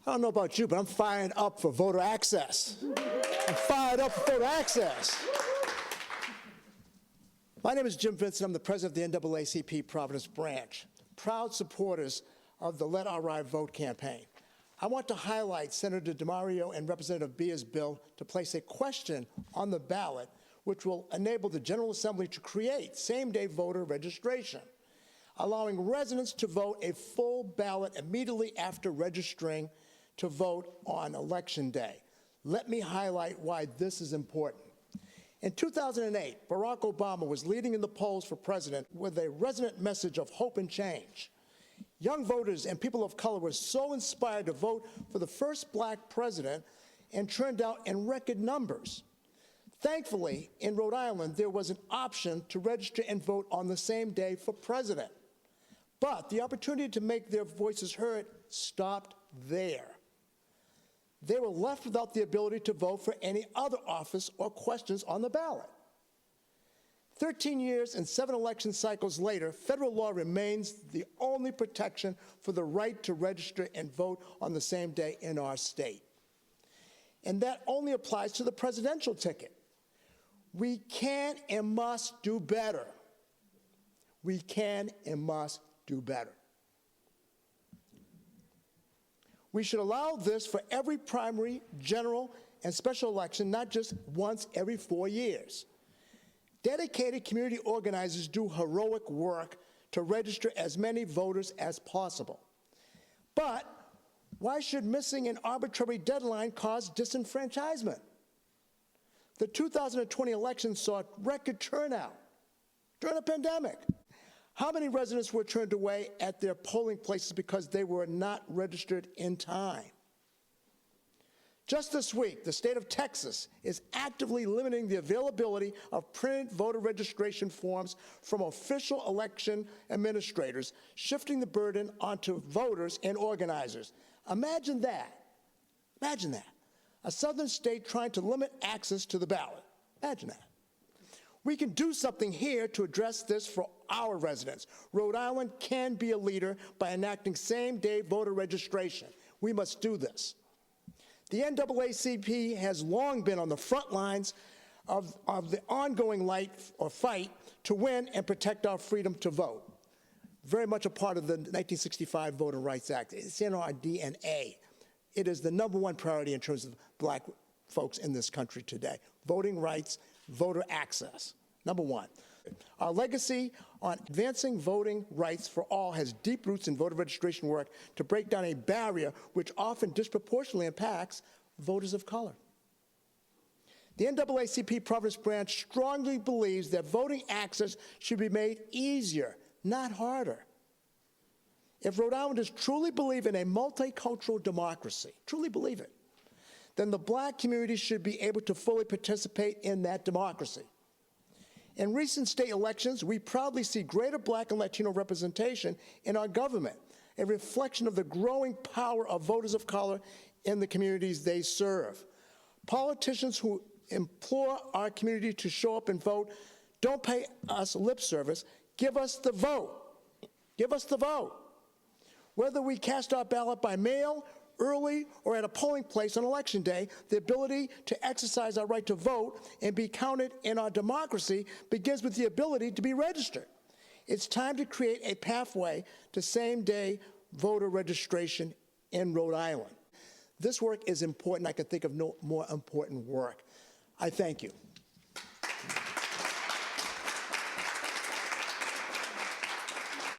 I don't know about you, but I'm fired up for voter access. I'm fired up for voter access. My name is Jim Vincent. I'm the president of the NAACP Providence branch, proud supporters of the Let Our Right Vote campaign. I want to highlight Senator DeMario and Representative Beer's bill to place a question on the ballot which will enable the General Assembly to create same-day voter registration, allowing residents to vote a full ballot immediately after registering to vote on Election Day. Let me highlight why this is important. In 2008, Barack Obama was leading in the polls for president with a resonant message of hope and change. Young voters and people of color were so inspired to vote for the first black president and turned out in record numbers. Thankfully, in Rhode Island, there was an option to register and vote on the same day for president. But the opportunity to make their voices heard stopped there. They were left without the ability to vote for any other office or questions on the ballot. 13 years and 7 election cycles later, federal law remains the only protection for the right to register and vote on the same day in our state. And that only applies to the presidential ticket. We can and must do better. We can and must do better. We should allow this for every primary, general, and special election, not just once every 4 years. Dedicated community organizers do heroic work to register as many voters as possible. But why should missing an arbitrary deadline cause disenfranchisement? The 2020 election saw record turnout during a pandemic. How many residents were turned away at their polling places because they were not registered in time? Just this week, the state of Texas is actively limiting the availability of printed voter registration forms from official election administrators, shifting the burden onto voters and organizers. Imagine that. Imagine that. A southern state trying to limit access to the ballot. Imagine that. We can do something here to address this for our residents. Rhode Island can be a leader by enacting same-day voter registration. We must do this. The NAACP has long been on the front lines of the ongoing fight to win and protect our freedom to vote. Very much a part of the 1965 Voting Rights Act. It's in our DNA. It is the #1 priority in terms of black folks in this country today. Voting rights, voter access, #1. Our legacy on advancing voting rights for all has deep roots in voter registration work to break down a barrier which often disproportionately impacts voters of color. The NAACP Providence branch strongly believes that voting access should be made easier, not harder. If Rhode Islanders truly believe in a multicultural democracy, truly believe it, then the black community should be able to fully participate in that democracy. In recent state elections, we proudly see greater black and Latino representation in our government, a reflection of the growing power of voters of color in the communities they serve. Politicians who implore our community to show up and vote don't pay us lip service. Give us the vote. Give us the vote. Whether we cast our ballot by mail, early, or at a polling place on Election Day, the ability to exercise our right to vote and be counted in our democracy begins with the ability to be registered. It's time to create a pathway to same-day voter registration in Rhode Island. This work is important. I can think of no more important work. I thank you.